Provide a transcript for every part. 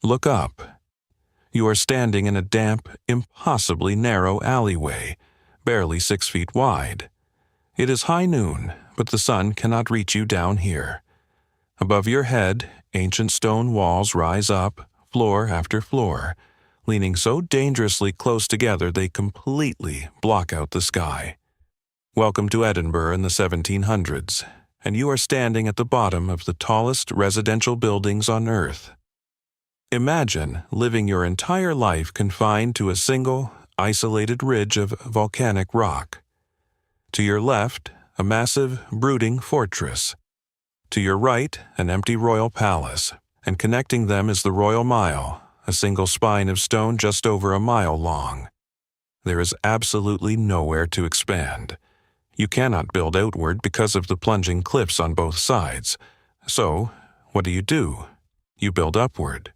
Look up. You are standing in a damp, impossibly narrow alleyway, barely 6 feet wide. It is high noon, but the sun cannot reach you down here. Above your head, ancient stone walls rise up, floor after floor, leaning so dangerously close together they completely block out the sky. Welcome to Edinburgh in the 1700s, and you are standing at the bottom of the tallest residential buildings on Earth. Imagine living your entire life confined to a single, isolated ridge of volcanic rock. To your left, a massive, brooding fortress. To your right, an empty royal palace, and connecting them is the Royal Mile, a single spine of stone just over a mile long. There is absolutely nowhere to expand. You cannot build outward because of the plunging cliffs on both sides. So, what do? You build upward.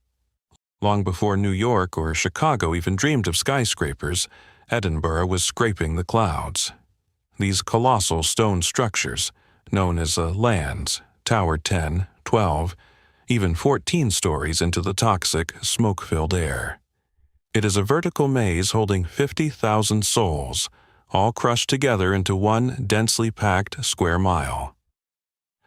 Long before New York or Chicago even dreamed of skyscrapers, Edinburgh was scraping the clouds. These colossal stone structures, known as lands, towered 10, 12, even 14 stories into the toxic, smoke-filled air. It is a vertical maze holding 50,000 souls, all crushed together into one densely packed square mile.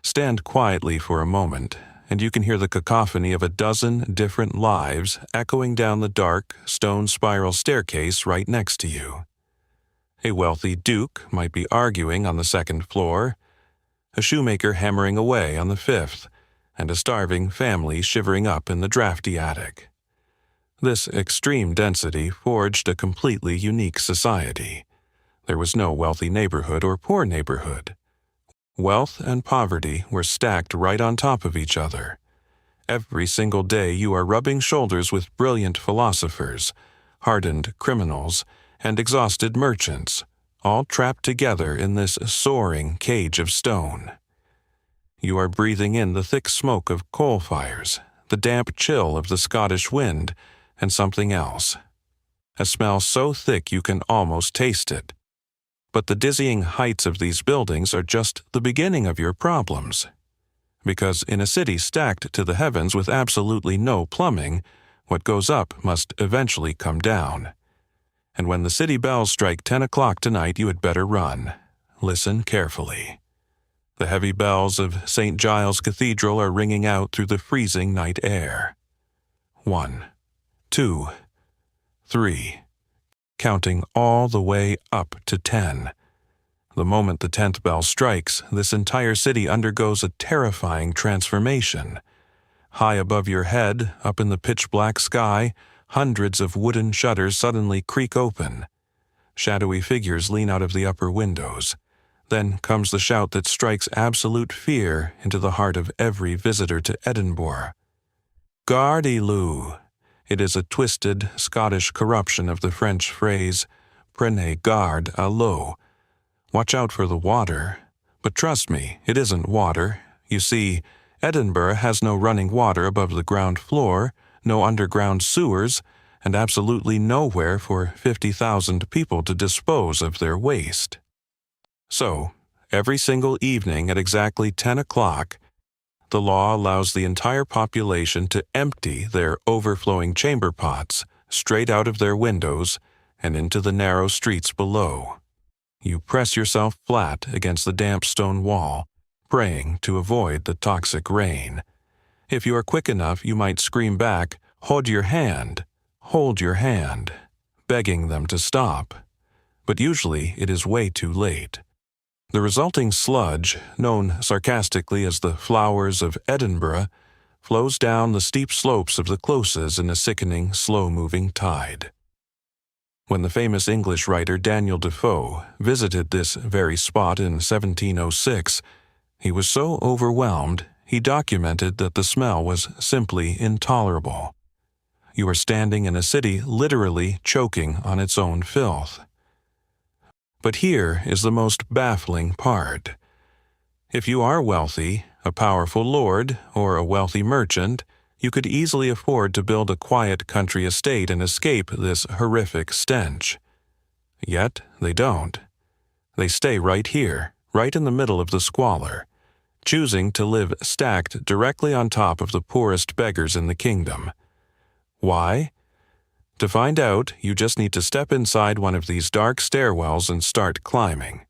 Stand quietly for a moment, and you can hear the cacophony of a dozen different lives echoing down the dark, stone spiral staircase right next to you. A wealthy duke might be arguing on the second floor, a shoemaker hammering away on the fifth, and a starving family shivering up in the drafty attic. This extreme density forged a completely unique society. There was no wealthy neighborhood or poor neighborhood. Wealth and poverty were stacked right on top of each other. Every single day you are rubbing shoulders with brilliant philosophers, hardened criminals, and exhausted merchants, all trapped together in this soaring cage of stone. You are breathing in the thick smoke of coal fires, the damp chill of the Scottish wind, and something else. A smell so thick you can almost taste it. But the dizzying heights of these buildings are just the beginning of your problems. Because in a city stacked to the heavens with absolutely no plumbing, what goes up must eventually come down. And when the city bells strike 10 o'clock tonight, you had better run. Listen carefully. The heavy bells of St. Giles Cathedral are ringing out through the freezing night air. 1, 2, 3, counting all the way up to 10. The moment the 10th bell strikes, this entire city undergoes a terrifying transformation. High above your head, up in the pitch-black sky, hundreds of wooden shutters suddenly creak open. Shadowy figures lean out of the upper windows. Then comes the shout that strikes absolute fear into the heart of every visitor to Edinburgh. Gardez-vous. It is a twisted Scottish corruption of the French phrase, prenez garde à l'eau. Watch out for the water. But trust me, it isn't water. You see, Edinburgh has no running water above the ground floor, no underground sewers, and absolutely nowhere for 50,000 people to dispose of their waste. So, every single evening at exactly 10 o'clock, the law allows the entire population to empty their overflowing chamber pots straight out of their windows and into the narrow streets below. You press yourself flat against the damp stone wall, praying to avoid the toxic rain. If you are quick enough, you might scream back, hold your hand, begging them to stop. But usually it is way too late. The resulting sludge, known sarcastically as the flowers of Edinburgh, flows down the steep slopes of the closes in a sickening, slow-moving tide. When the famous English writer Daniel Defoe visited this very spot in 1706, he was so overwhelmed he documented that the smell was simply intolerable. You are standing in a city literally choking on its own filth. But here is the most baffling part. If you are wealthy, a powerful lord, or a wealthy merchant, you could easily afford to build a quiet country estate and escape this horrific stench. Yet they don't. They stay right here, right in the middle of the squalor, choosing to live stacked directly on top of the poorest beggars in the kingdom. Why? To find out, you just need to step inside one of these dark stairwells and start climbing.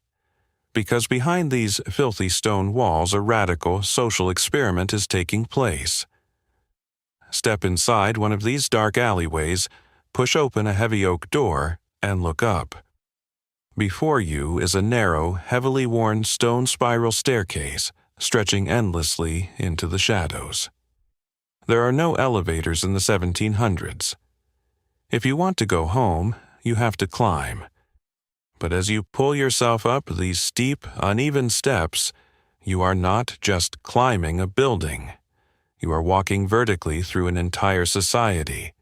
Because behind these filthy stone walls, a radical social experiment is taking place. Step inside one of these dark alleyways, push open a heavy oak door, and look up. Before you is a narrow, heavily worn stone spiral staircase, stretching endlessly into the shadows. There are no elevators in the 1700s. If you want to go home, you have to climb. But as you pull yourself up these steep, uneven steps, you are not just climbing a building. You are walking vertically through an entire society.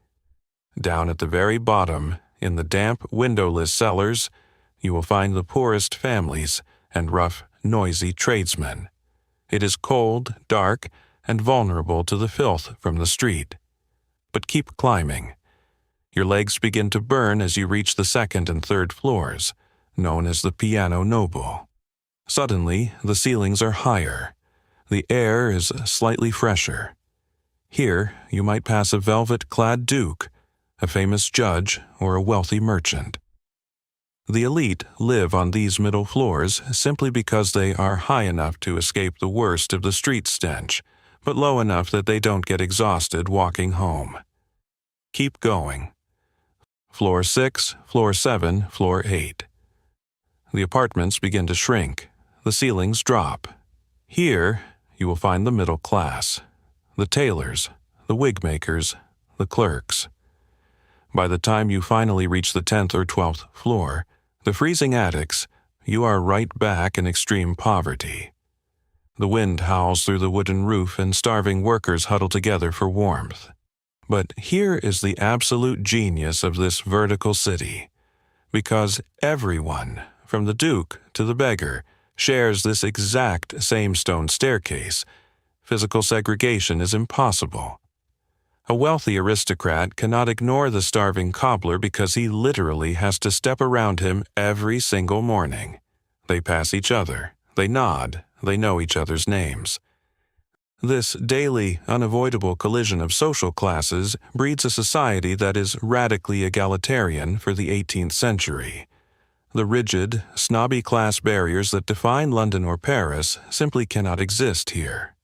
Down at the very bottom, in the damp, windowless cellars, you will find the poorest families and rough, noisy tradesmen. It is cold, dark, and vulnerable to the filth from the street. But keep climbing. Your legs begin to burn as you reach the second and third floors, known as the piano nobile. Suddenly, the ceilings are higher. The air is slightly fresher. Here, you might pass a velvet-clad duke, a famous judge, or a wealthy merchant. The elite live on these middle floors simply because they are high enough to escape the worst of the street stench, but low enough that they don't get exhausted walking home. Keep going. Floor 6, Floor 7, Floor 8. The apartments begin to shrink. The ceilings drop. Here, you will find the middle class, the tailors, the wig makers, the clerks. By the time you finally reach the 10th or 12th floor, the freezing attics, you are right back in extreme poverty. The wind howls through the wooden roof and starving workers huddle together for warmth. But here is the absolute genius of this vertical city. Because everyone, from the duke to the beggar, shares this exact same stone staircase, physical segregation is impossible. A wealthy aristocrat cannot ignore the starving cobbler because he literally has to step around him every single morning. They pass each other, they nod, they know each other's names. This daily, unavoidable collision of social classes breeds a society that is radically egalitarian for the 18th century. The rigid, snobby class barriers that define London or Paris simply cannot exist here.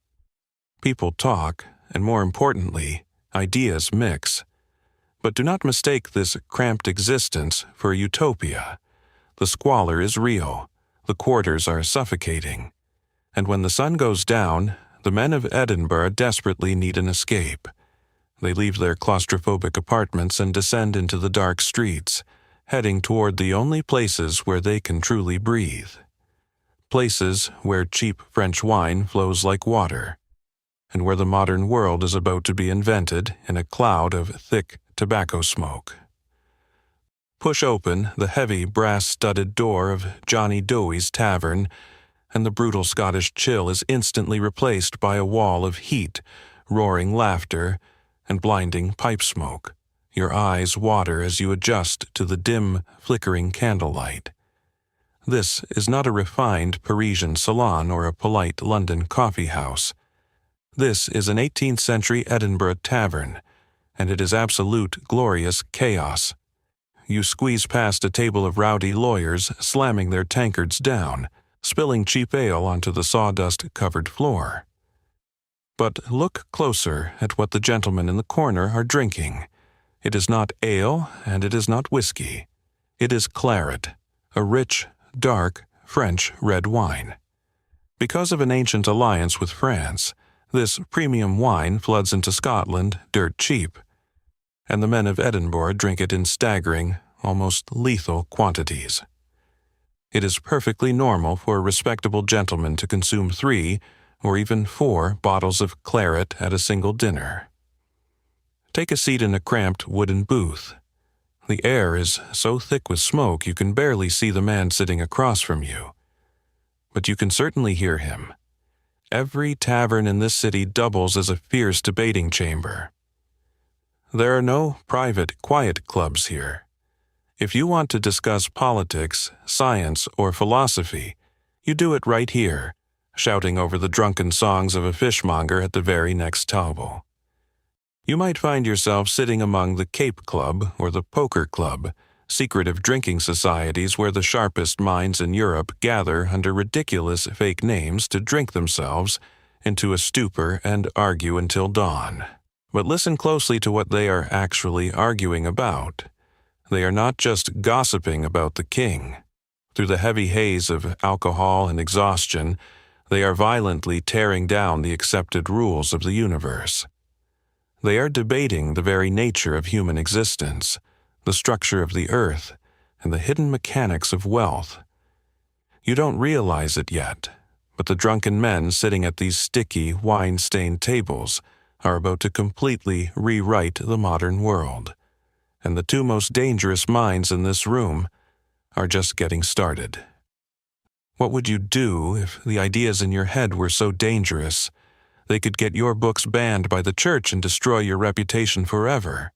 People talk, and more importantly, ideas mix. But do not mistake this cramped existence for a utopia. The squalor is real, the quarters are suffocating. And when the sun goes down, the men of Edinburgh desperately need an escape. They leave their claustrophobic apartments and descend into the dark streets, heading toward the only places where they can truly breathe. Places where cheap French wine flows like water, and where the modern world is about to be invented in a cloud of thick tobacco smoke. Push open the heavy brass-studded door of Johnny Doey's Tavern, and the brutal Scottish chill is instantly replaced by a wall of heat, roaring laughter, and blinding pipe smoke. Your eyes water as you adjust to the dim, flickering candlelight. This is not a refined Parisian salon or a polite London coffee house. This is an 18th-century Edinburgh tavern, and it is absolute, glorious chaos. You squeeze past a table of rowdy lawyers slamming their tankards down, spilling cheap ale onto the sawdust-covered floor. But look closer at what the gentlemen in the corner are drinking. It is not ale, and it is not whiskey. It is claret, a rich, dark, French red wine. Because of an ancient alliance with France, this premium wine floods into Scotland dirt cheap, and the men of Edinburgh drink it in staggering, almost lethal quantities. It is perfectly normal for a respectable gentleman to consume 3 or even 4 bottles of claret at a single dinner. Take a seat in a cramped wooden booth. The air is so thick with smoke you can barely see the man sitting across from you. But you can certainly hear him. Every tavern in this city doubles as a fierce debating chamber. There are no private, quiet clubs here. If you want to discuss politics, science, or philosophy, you do it right here, shouting over the drunken songs of a fishmonger at the very next table. You might find yourself sitting among the Cape Club or the Poker Club, secretive drinking societies where the sharpest minds in Europe gather under ridiculous fake names to drink themselves into a stupor and argue until dawn. But listen closely to what they are actually arguing about. They are not just gossiping about the king. Through the heavy haze of alcohol and exhaustion, they are violently tearing down the accepted rules of the universe. They are debating the very nature of human existence, the structure of the earth, and the hidden mechanics of wealth. You don't realize it yet, but the drunken men sitting at these sticky, wine-stained tables are about to completely rewrite the modern world. And the two most dangerous minds in this room are just getting started. What would you do if the ideas in your head were so dangerous they could get your books banned by the church and destroy your reputation forever?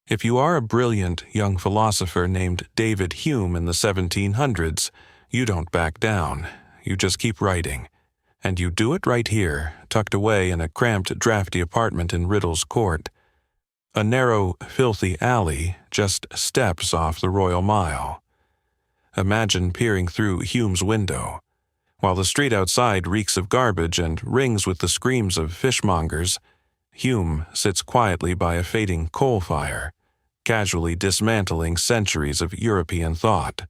If you are a brilliant young philosopher named David Hume in the 1700s, you don't back down. You just keep writing. And you do it right here, tucked away in a cramped, drafty apartment in Riddle's Court. A narrow, filthy alley just steps off the Royal Mile. Imagine peering through Hume's window. While the street outside reeks of garbage and rings with the screams of fishmongers, Hume sits quietly by a fading coal fire, casually dismantling centuries of European thought.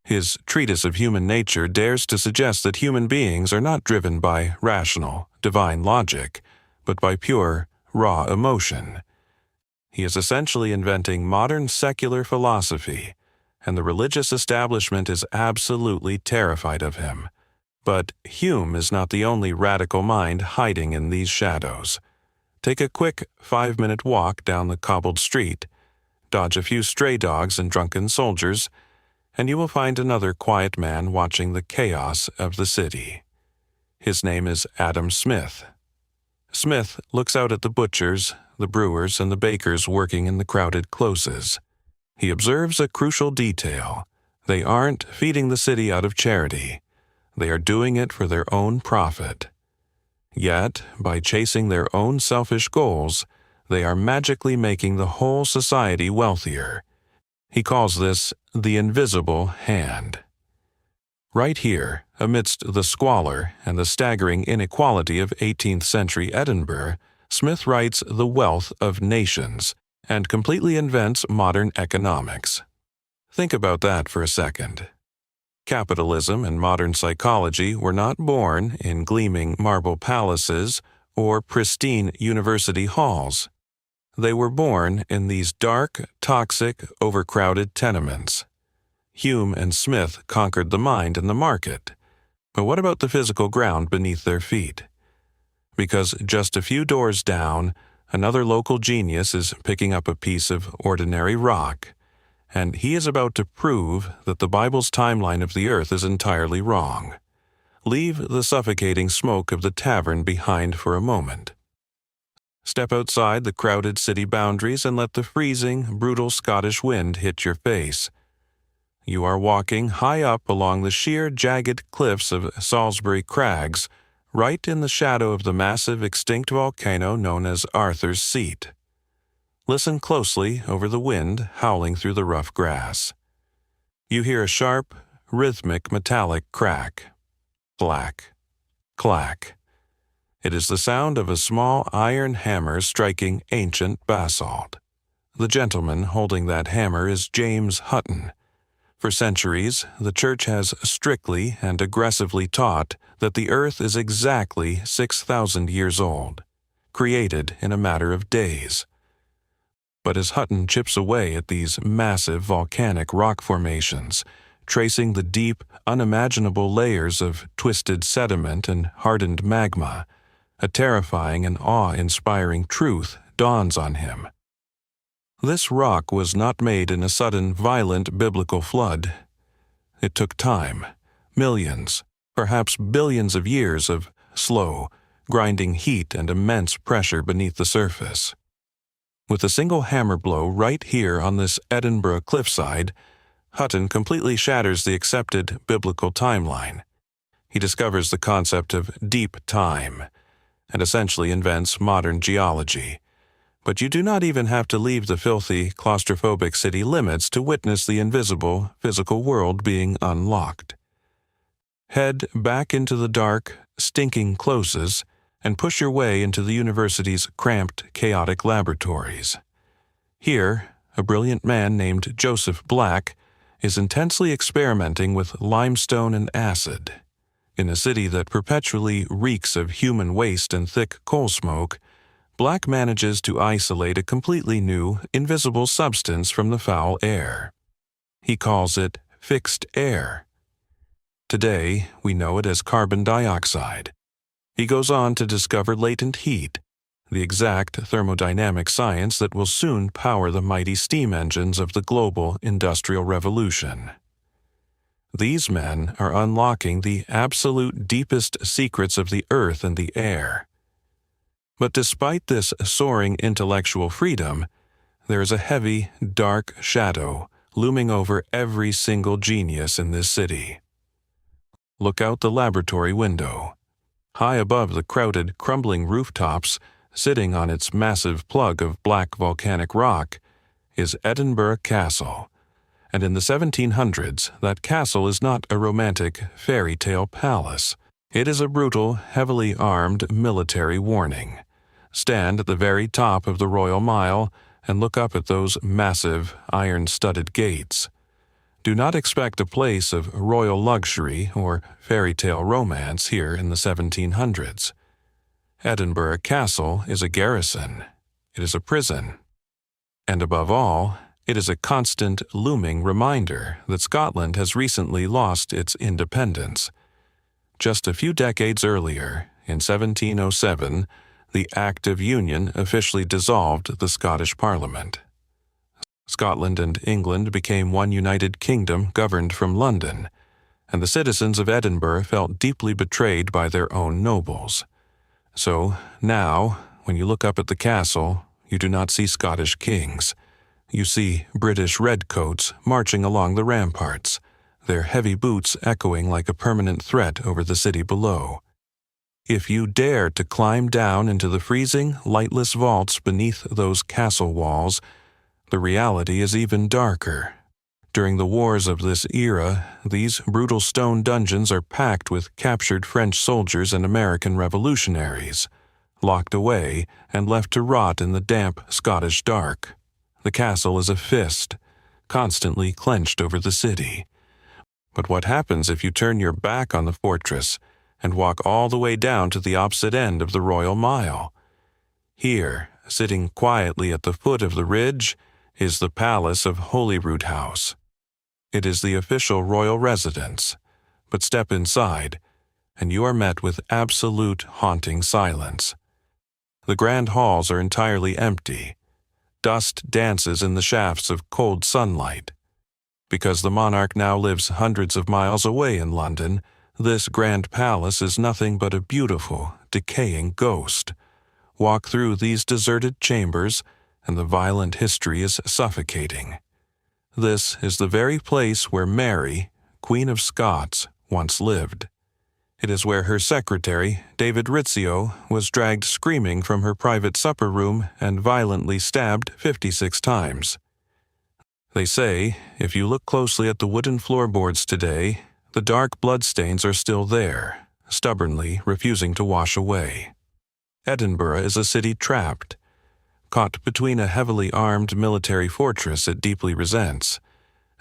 His treatise of human nature dares to suggest that human beings are not driven by rational, divine logic, but by pure, raw emotion. He is essentially inventing modern secular philosophy, and the religious establishment is absolutely terrified of him. But Hume is not the only radical mind hiding in these shadows. Take a quick 5-minute walk down the cobbled street, dodge a few stray dogs and drunken soldiers, and you will find another quiet man watching the chaos of the city. His name is Adam Smith. Smith looks out at the butchers, the brewers, and the bakers working in the crowded closes. He observes a crucial detail. They aren't feeding the city out of charity. They are doing it for their own profit. Yet, by chasing their own selfish goals, they are magically making the whole society wealthier. He calls this the invisible hand. Right here, amidst the squalor and the staggering inequality of 18th-century Edinburgh, Smith writes The Wealth of Nations and completely invents modern economics. Think about that for a second. Capitalism and modern psychology were not born in gleaming marble palaces or pristine university halls. They were born in these dark, toxic, overcrowded tenements. Hume and Smith conquered the mind and the market. But what about the physical ground beneath their feet? Because just a few doors down, another local genius is picking up a piece of ordinary rock, and he is about to prove that the Bible's timeline of the earth is entirely wrong. Leave the suffocating smoke of the tavern behind for a moment. Step outside the crowded city boundaries and let the freezing, brutal Scottish wind hit your face. You are walking high up along the sheer, jagged cliffs of Salisbury Crags, right in the shadow of the massive extinct volcano known as Arthur's Seat. Listen closely over the wind howling through the rough grass. You hear a sharp, rhythmic metallic crack. Clack. Clack. It is the sound of a small iron hammer striking ancient basalt. The gentleman holding that hammer is James Hutton. For centuries, the Church has strictly and aggressively taught that the earth is exactly 6,000 years old, created in a matter of days. But as Hutton chips away at these massive volcanic rock formations, tracing the deep, unimaginable layers of twisted sediment and hardened magma, a terrifying and awe-inspiring truth dawns on him. This rock was not made in a sudden, violent biblical flood. It took time, millions, perhaps billions of years of slow, grinding heat and immense pressure beneath the surface. With a single hammer blow right here on this Edinburgh cliffside, Hutton completely shatters the accepted biblical timeline. He discovers the concept of deep time, and essentially invents modern geology, But you do not even have to leave the filthy, claustrophobic city limits to witness the invisible, physical world being unlocked. Head back into the dark, stinking closes and push your way into the university's cramped, chaotic laboratories. Here, a brilliant man named Joseph Black is intensely experimenting with limestone and acid. In a city that perpetually reeks of human waste and thick coal smoke, Black manages to isolate a completely new, invisible substance from the foul air. He calls it fixed air. Today, we know it as carbon dioxide. He goes on to discover latent heat, the exact thermodynamic science that will soon power the mighty steam engines of the global industrial revolution. These men are unlocking the absolute deepest secrets of the earth and the air. But despite this soaring intellectual freedom, there is a heavy, dark shadow looming over every single genius in this city. Look out the laboratory window. High above the crowded, crumbling rooftops, sitting on its massive plug of black volcanic rock, is Edinburgh Castle. And in the 1700s, that castle is not a romantic fairy tale palace. It is a brutal, heavily armed military warning. Stand at the very top of the Royal Mile and look up at those massive, iron-studded gates. Do not expect a place of royal luxury or fairy tale romance here in the 1700s. Edinburgh Castle is a garrison. It is a prison. And above all, it is a constant, looming reminder that Scotland has recently lost its independence. Just a few decades earlier, in 1707, the Act of Union officially dissolved the Scottish Parliament. Scotland and England became one united kingdom governed from London, and the citizens of Edinburgh felt deeply betrayed by their own nobles. So now, when you look up at the castle, you do not see Scottish kings. You see British redcoats marching along the ramparts, their heavy boots echoing like a permanent threat over the city below. If you dare to climb down into the freezing, lightless vaults beneath those castle walls, the reality is even darker. During the wars of this era, these brutal stone dungeons are packed with captured French soldiers and American revolutionaries, locked away and left to rot in the damp Scottish dark. The castle is a fist, constantly clenched over the city. But what happens if you turn your back on the fortress and walk all the way down to the opposite end of the Royal Mile? Here, sitting quietly at the foot of the ridge, is the Palace of Holyrood House. It is the official royal residence, but step inside, and you are met with absolute haunting silence. The grand halls are entirely empty. Dust dances in the shafts of cold sunlight. Because the monarch now lives hundreds of miles away in London, this grand palace is nothing but a beautiful, decaying ghost. Walk through these deserted chambers, and the violent history is suffocating. This is the very place where Mary, Queen of Scots, once lived. It is where her secretary, David Rizzio, was dragged screaming from her private supper room and violently stabbed 56 times. They say, if you look closely at the wooden floorboards today, the dark bloodstains are still there, stubbornly refusing to wash away. Edinburgh is a city trapped, caught between a heavily armed military fortress it deeply resents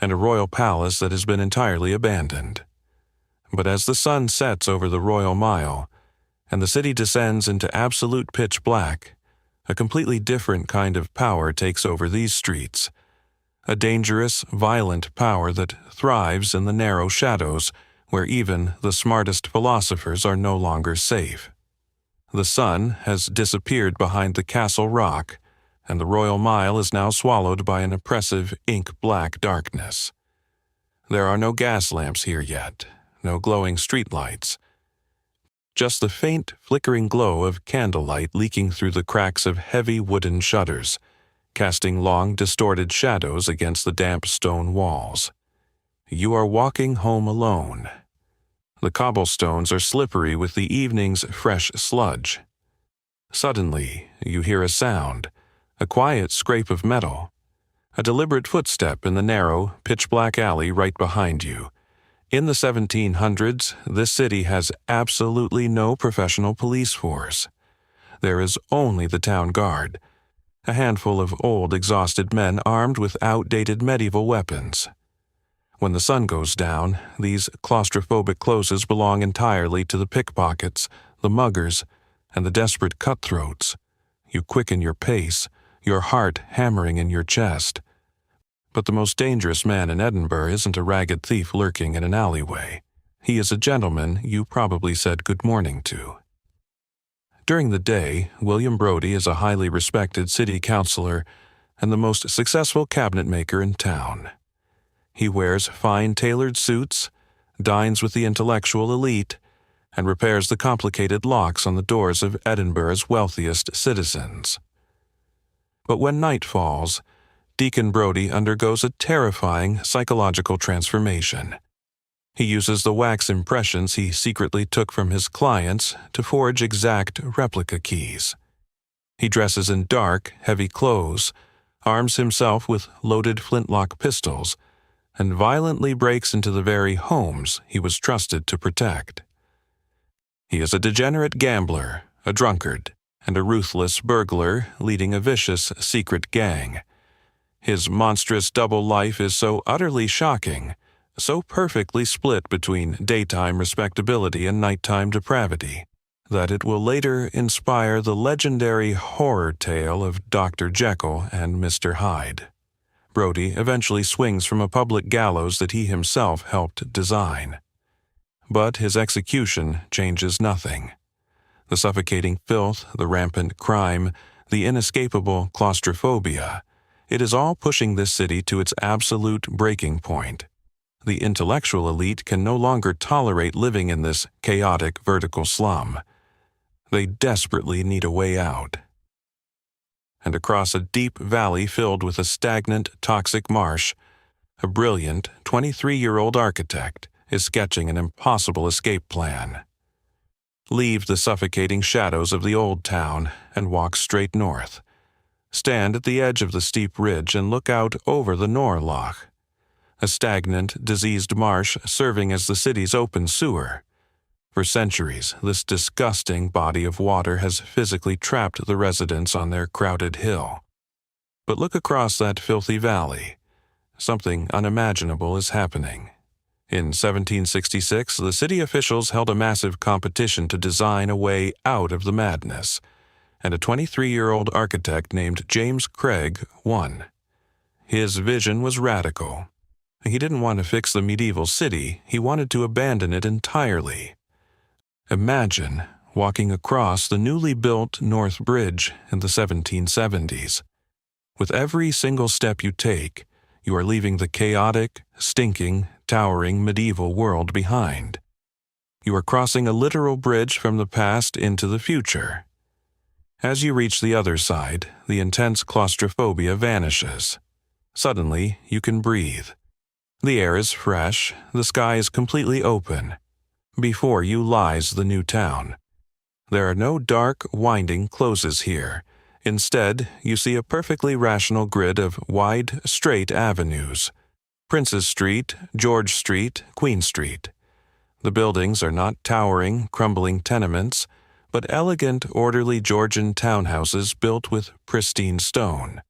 and a royal palace that has been entirely abandoned. But as the sun sets over the Royal Mile and the city descends into absolute pitch black, a completely different kind of power takes over these streets. A dangerous, violent power that thrives in the narrow shadows where even the smartest philosophers are no longer safe. The sun has disappeared behind the castle rock, and the Royal Mile is now swallowed by an oppressive ink-black darkness. There are no gas lamps here yet, no glowing streetlights. Just the faint, flickering glow of candlelight leaking through the cracks of heavy wooden shutters, casting long, distorted shadows against the damp stone walls. You are walking home alone. The cobblestones are slippery with the evening's fresh sludge. Suddenly, you hear a sound, a quiet scrape of metal, a deliberate footstep in the narrow, pitch-black alley right behind you. In the 1700s, this city has absolutely no professional police force. There is only the town guard, a handful of old, exhausted men armed with outdated medieval weapons. When the sun goes down, these claustrophobic closes belong entirely to the pickpockets, the muggers, and the desperate cutthroats. You quicken your pace, your heart hammering in your chest. But the most dangerous man in Edinburgh isn't a ragged thief lurking in an alleyway. He is a gentleman you probably said good morning to. During the day, William Brodie is a highly respected city councillor and the most successful cabinet maker in town. He wears fine tailored suits, dines with the intellectual elite, and repairs the complicated locks on the doors of Edinburgh's wealthiest citizens. But when night falls, Deacon Brodie undergoes a terrifying psychological transformation. He uses the wax impressions he secretly took from his clients to forge exact replica keys. He dresses in dark, heavy clothes, arms himself with loaded flintlock pistols, and violently breaks into the very homes he was trusted to protect. He is a degenerate gambler, a drunkard, and a ruthless burglar leading a vicious secret gang. His monstrous double life is so utterly shocking, so perfectly split between daytime respectability and nighttime depravity, that it will later inspire the legendary horror tale of Dr. Jekyll and Mr. Hyde. Brodie eventually swings from a public gallows that he himself helped design. But his execution changes nothing. The suffocating filth, the rampant crime, the inescapable claustrophobia, it is all pushing this city to its absolute breaking point. The intellectual elite can no longer tolerate living in this chaotic vertical slum. They desperately need a way out. And across a deep valley filled with a stagnant, toxic marsh, a brilliant 23-year-old architect is sketching an impossible escape plan. Leave the suffocating shadows of the old town and walk straight north. Stand at the edge of the steep ridge and look out over the Norloch, a stagnant, diseased marsh serving as the city's open sewer. For centuries, this disgusting body of water has physically trapped the residents on their crowded hill. But look across that filthy valley. Something unimaginable is happening. In 1766, the city officials held a massive competition to design a way out of the madness, and a 23-year-old architect named James Craig won. His vision was radical. He didn't want to fix the medieval city, he wanted to abandon it entirely. Imagine walking across the newly built North Bridge in the 1770s. With every single step you take, you are leaving the chaotic, stinking, towering medieval world behind. You are crossing a literal bridge from the past into the future. As you reach the other side, the intense claustrophobia vanishes. Suddenly, you can breathe. The air is fresh, the sky is completely open. Before you lies the new town. There are no dark, winding closes here. Instead, you see a perfectly rational grid of wide, straight avenues. Princes Street, George Street, Queen Street. The buildings are not towering, crumbling tenements, but elegant, orderly Georgian townhouses built with pristine stone.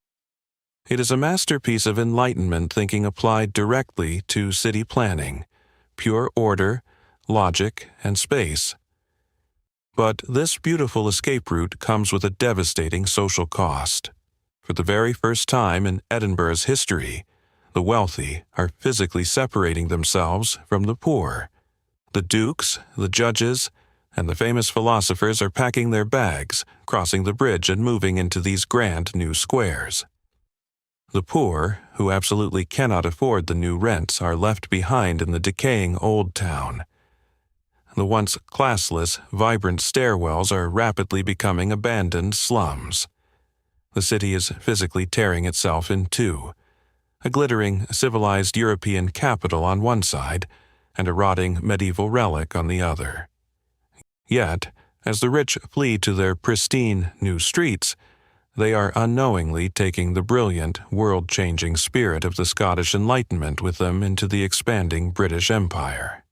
It is a masterpiece of Enlightenment thinking applied directly to city planning, pure order, logic, and space. But this beautiful escape route comes with a devastating social cost. For the very first time in Edinburgh's history, the wealthy are physically separating themselves from the poor. The dukes, the judges, and the famous philosophers are packing their bags, crossing the bridge and moving into these grand new squares. The poor, who absolutely cannot afford the new rents, are left behind in the decaying old town. The once classless, vibrant stairwells are rapidly becoming abandoned slums. The city is physically tearing itself in two, a glittering, civilized European capital on one side and a rotting medieval relic on the other. Yet, as the rich flee to their pristine new streets, They are unknowingly taking the brilliant, world-changing spirit of the Scottish Enlightenment with them into the expanding British Empire.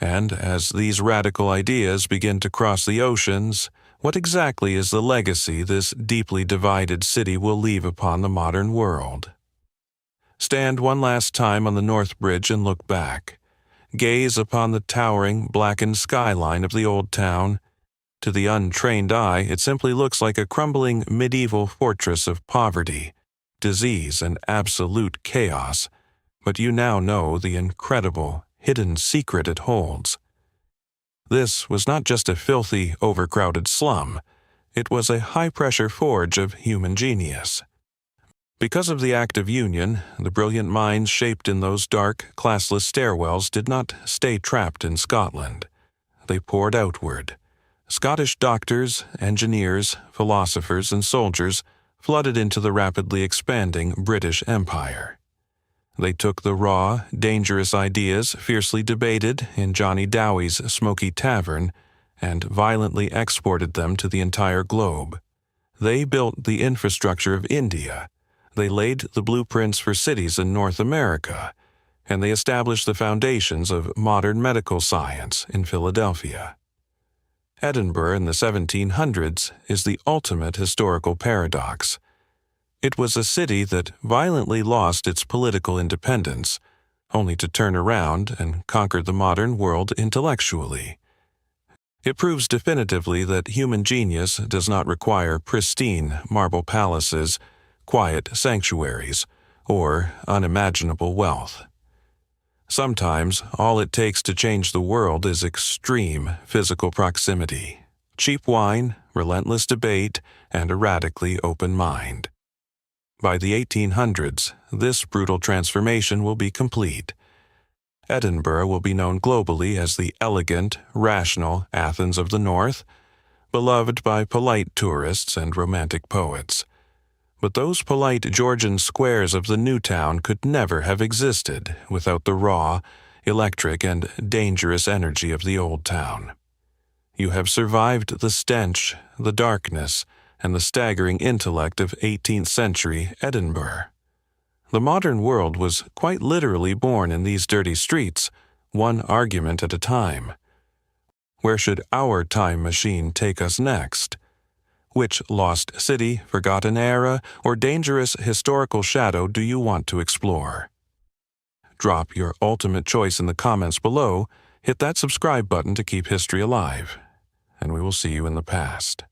And as these radical ideas begin to cross the oceans, what exactly is the legacy this deeply divided city will leave upon the modern world? Stand one last time on the North Bridge and look back. Gaze upon the towering, blackened skyline of the old town. To the untrained eye, it simply looks like a crumbling medieval fortress of poverty, disease, and absolute chaos. But you now know the incredible, hidden secret it holds. This was not just a filthy, overcrowded slum. It was a high-pressure forge of human genius. Because of the Act of Union, the brilliant minds shaped in those dark, classless stairwells did not stay trapped in Scotland. They poured outward. Scottish doctors, engineers, philosophers, and soldiers flooded into the rapidly expanding British Empire. They took the raw, dangerous ideas fiercely debated in Johnny Dowie's smoky tavern and violently exported them to the entire globe. They built the infrastructure of India. They laid the blueprints for cities in North America, and they established the foundations of modern medical science in Philadelphia. Edinburgh in the 1700s is the ultimate historical paradox. It was a city that violently lost its political independence, only to turn around and conquer the modern world intellectually. It proves definitively that human genius does not require pristine marble palaces, quiet sanctuaries, or unimaginable wealth. Sometimes all it takes to change the world is extreme physical proximity, cheap wine, relentless debate, and a radically open mind. By the 1800s, this brutal transformation will be complete. Edinburgh will be known globally as the elegant, rational Athens of the North, beloved by polite tourists and romantic poets. But those polite Georgian squares of the new town could never have existed without the raw, electric, and dangerous energy of the old town. You have survived the stench, the darkness, and the staggering intellect of 18th-century Edinburgh. The modern world was quite literally born in these dirty streets, one argument at a time. Where should our time machine take us next? Which lost city, forgotten era, or dangerous historical shadow do you want to explore? Drop your ultimate choice in the comments below, hit that subscribe button to keep history alive, and we will see you in the past.